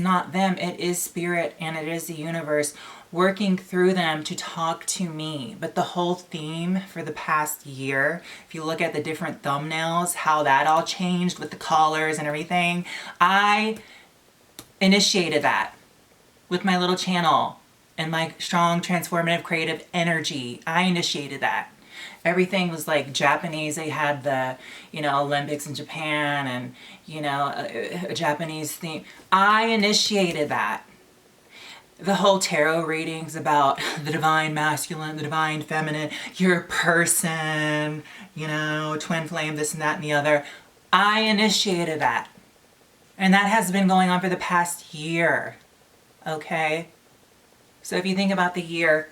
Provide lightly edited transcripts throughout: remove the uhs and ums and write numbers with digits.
Not them, it is spirit and it is the universe working through them to talk to me. But the whole theme for the past year, if you look at the different thumbnails, how that all changed with the colors and everything, I initiated that with my little channel and my strong transformative creative energy. I initiated that. Everything was like Japanese. They had the, Olympics in Japan and, a Japanese theme. I initiated that. The whole tarot readings about the divine masculine, the divine feminine, your person, twin flame, this and that and the other. I initiated that. And that has been going on for the past year. Okay? So if you think about the year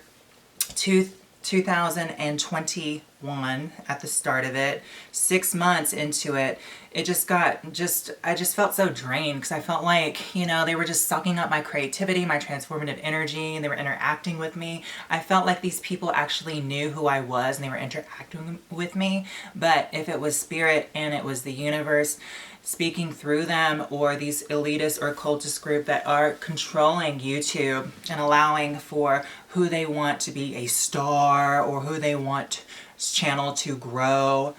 2021 at the start of it, 6 months into it, I just felt so drained because I felt like, they were just sucking up my creativity, my transformative energy, and they were interacting with me. I felt like these people actually knew who I was and they were interacting with me. But if it was spirit and it was the universe speaking through them, or these elitist or occultist group that are controlling YouTube and allowing for who they want to be a star or who they want channel to grow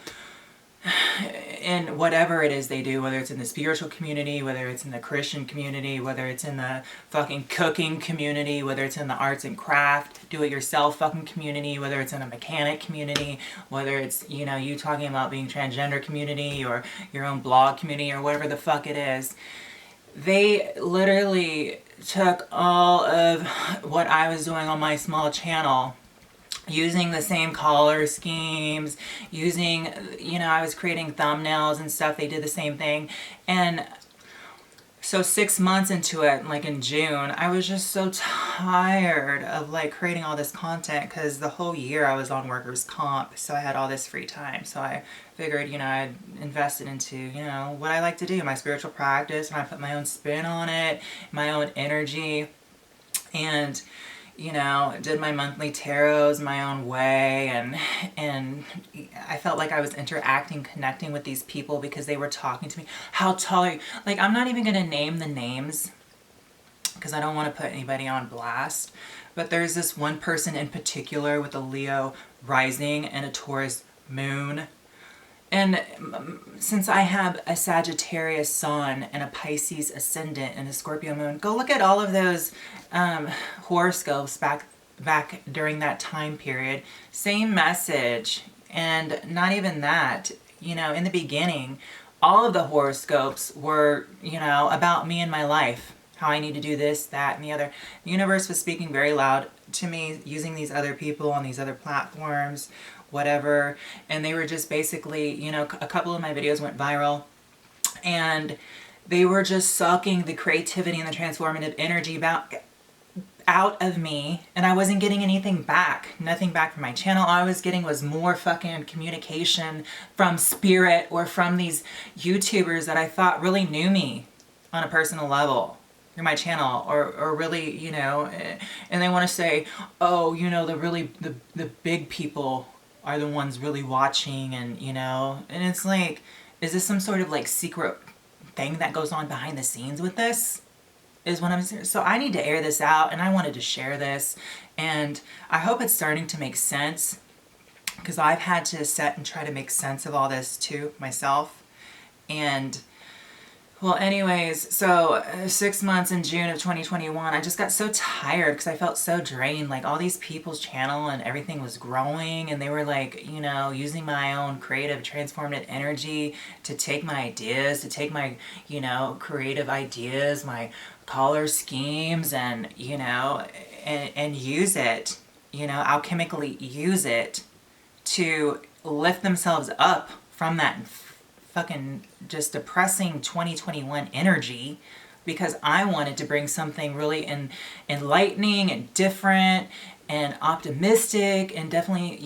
in whatever it is they do, whether it's in the spiritual community, whether it's in the Christian community, whether it's in the fucking cooking community, whether it's in the arts and craft, do-it-yourself fucking community, whether it's in a mechanic community, whether it's, you talking about being transgender community or your own blog community or whatever the fuck it is. They literally took all of what I was doing on my small channel, using the same color schemes, using, I was creating thumbnails and stuff. They did the same thing. And so 6 months into it, like in June, I was just so tired of like creating all this content because the whole year I was on workers' comp. So I had all this free time. So I figured, I'd invested into, what I like to do, my spiritual practice, and I put my own spin on it, my own energy, and did my monthly tarots my own way, and I felt like I was interacting, connecting with these people because they were talking to me. How tall are you? Like, I'm not even going to name the names because I don't want to put anybody on blast, but there's this one person in particular with a Leo rising and a Taurus moon. And since I have a Sagittarius sun and a Pisces ascendant and a Scorpio moon, go look at all of those horoscopes back during that time period. Same message. And not even that, in the beginning, all of the horoscopes were, about me and my life. How I need to do this, that, and the other. The universe was speaking very loud to me using these other people on these other platforms, whatever, and they were just basically, a couple of my videos went viral, and they were just sucking the creativity and the transformative energy out of me, and I wasn't getting anything back. Nothing back from my channel. All I was getting was more fucking communication from spirit or from these YouTubers that I thought really knew me on a personal level. My channel, or really, and they want to say, oh, the big people are the ones really watching, and and it's like, is this some sort of like secret thing that goes on behind the scenes with this? Is what I'm saying. So I need to air this out, and I wanted to share this, and I hope it's starting to make sense, because I've had to sit and try to make sense of all this too myself. And well, anyways, so 6 months in June of 2021, I just got so tired because I felt so drained. Like, all these people's channel and everything was growing, and they were like, using my own creative transformative energy to take my ideas, to take my, creative ideas, my color schemes, and, and use it, alchemically use it to lift themselves up from that fucking just depressing 2021 energy, because I wanted to bring something really enlightening and different and optimistic, and definitely,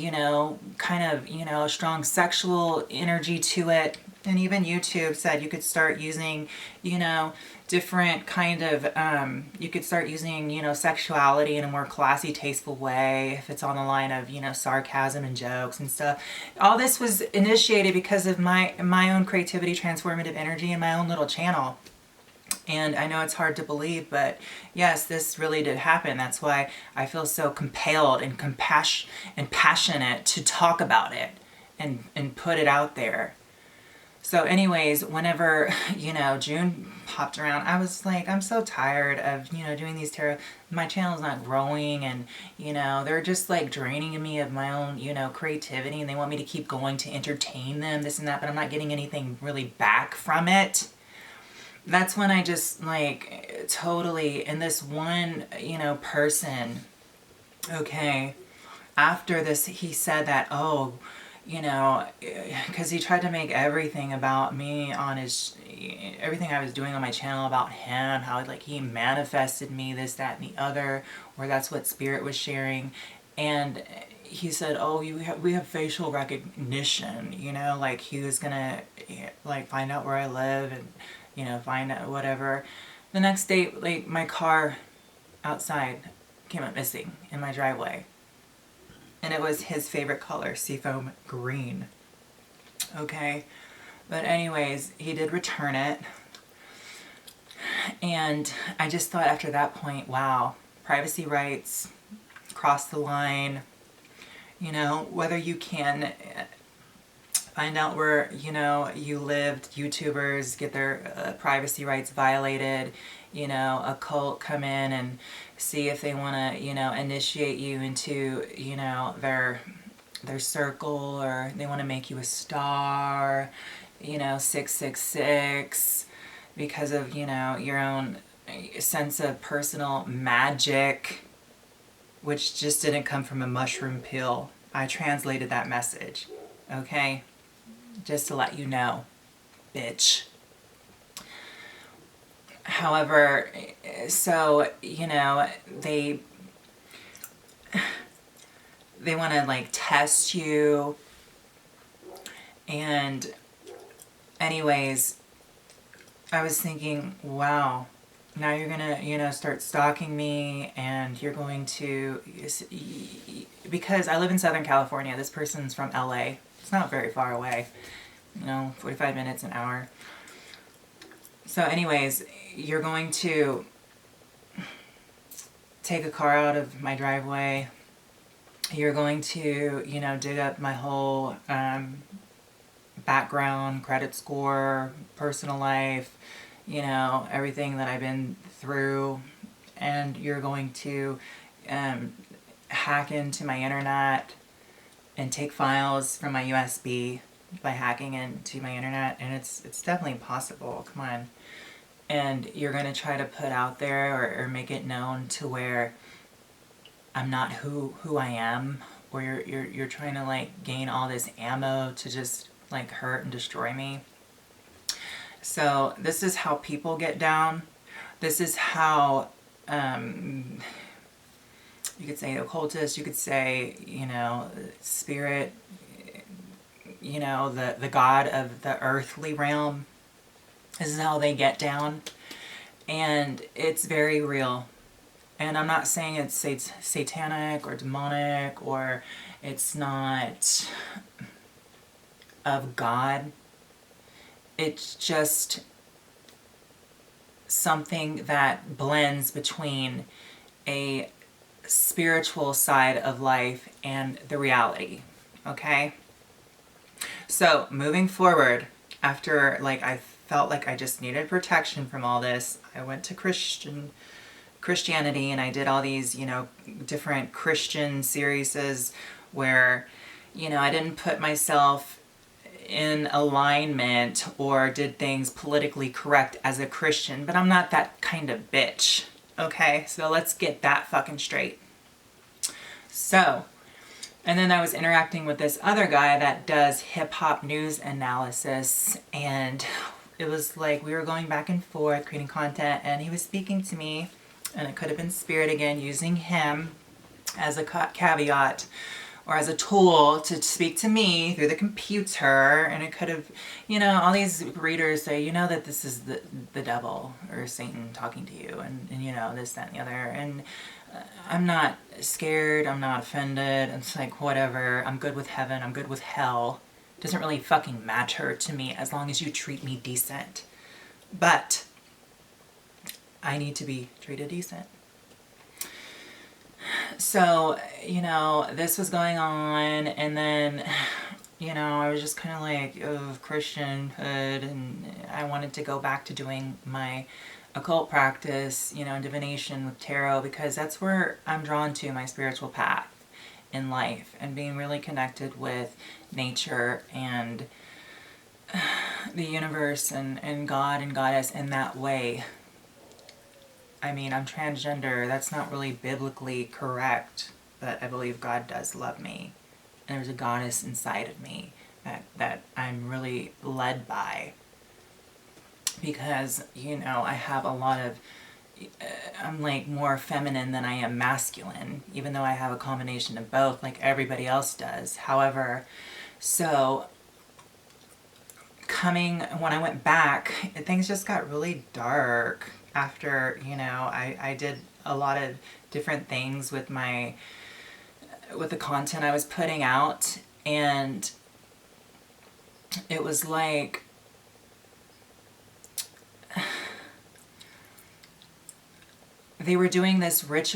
kind of, a strong sexual energy to it. And even YouTube said you could start using, different kind of, you could start using, sexuality in a more classy, tasteful way if it's on the line of, sarcasm and jokes and stuff. All this was initiated because of my own creativity, transformative energy, and my own little channel. And I know it's hard to believe, but yes, this really did happen. That's why I feel so compelled and passionate to talk about it and put it out there. So anyways, whenever, June popped around, I was like, I'm so tired of, doing these tarot. My channel's not growing, and, they're just like draining me of my own, creativity, and they want me to keep going to entertain them, this and that, but I'm not getting anything really back from it. That's when I just like totally, and this one, person, okay, after this, he said that, oh, because he tried to make everything about me on his, everything I was doing on my channel about him, how like he manifested me, this, that, and the other, or that's what Spirit was sharing. And he said, oh, we have facial recognition, like he was gonna like find out where I live and, find out whatever. The next day, like my car outside came up missing in my driveway. And it was his favorite color, seafoam green. Okay. But anyways, he did return it. And I just thought after that point, wow, privacy rights, cross the line, whether you can find out where, you lived, YouTubers get their privacy rights violated, a cult come in and see if they want to, initiate you into, their circle, or they want to make you a star, 666, because of, your own sense of personal magic, which just didn't come from a mushroom pill. I translated that message, okay? Just to let you know, bitch. However, so, they want to like test you. And anyways, I was thinking, wow, now you're gonna, start stalking me, and you're going to, because I live in Southern California, this person's from LA. It's not very far away, 45 minutes, an hour. So anyways, you're going to take a car out of my driveway. You're going to, dig up my whole background, credit score, personal life, everything that I've been through. And you're going to hack into my internet and take files from my USB by hacking into my internet, and it's definitely possible. Come on. And you're going to try to put out there or make it known to where I'm not who I am, or you're trying to like gain all this ammo to just like hurt and destroy me. So this is how people get down. This is how you could say occultist, you could say, spirit, the god of the earthly realm. This is how they get down. And it's very real. And I'm not saying it's satanic or demonic, or it's not of God. It's just something that blends between a spiritual side of life and the reality. Okay? So, moving forward, after I felt like I just needed protection from all this, I went to Christianity, and I did all these, different Christian series where, I didn't put myself in alignment or did things politically correct as a Christian, but I'm not that kind of bitch. Okay, so let's get that fucking straight. So, and then I was interacting with this other guy that does hip-hop news analysis, and it was like we were going back and forth creating content, and he was speaking to me, and it could have been Spirit again, using him as a caveat or as a tool to speak to me through the computer. And it could have, all these readers say, that this is the devil or Satan talking to you, and this, that, and the other. And I'm not scared, I'm not offended. It's like, whatever, I'm good with heaven, I'm good with hell. It doesn't really fucking matter to me as long as you treat me decent. But I need to be treated decent. So, this was going on, and then, I was just kind of like, oh, Christianhood, and I wanted to go back to doing my occult practice, divination with tarot, because that's where I'm drawn to my spiritual path in life, and being really connected with nature and the universe and God and Goddess in that way. I mean, I'm transgender. That's not really biblically correct, but I believe God does love me. And there's a goddess inside of me that I'm really led by. Because, I have a lot of... I'm like more feminine than I am masculine, even though I have a combination of both like everybody else does. However, so when I went back, things just got really dark after, I did a lot of different things with the content I was putting out, and it was like they were doing this ritual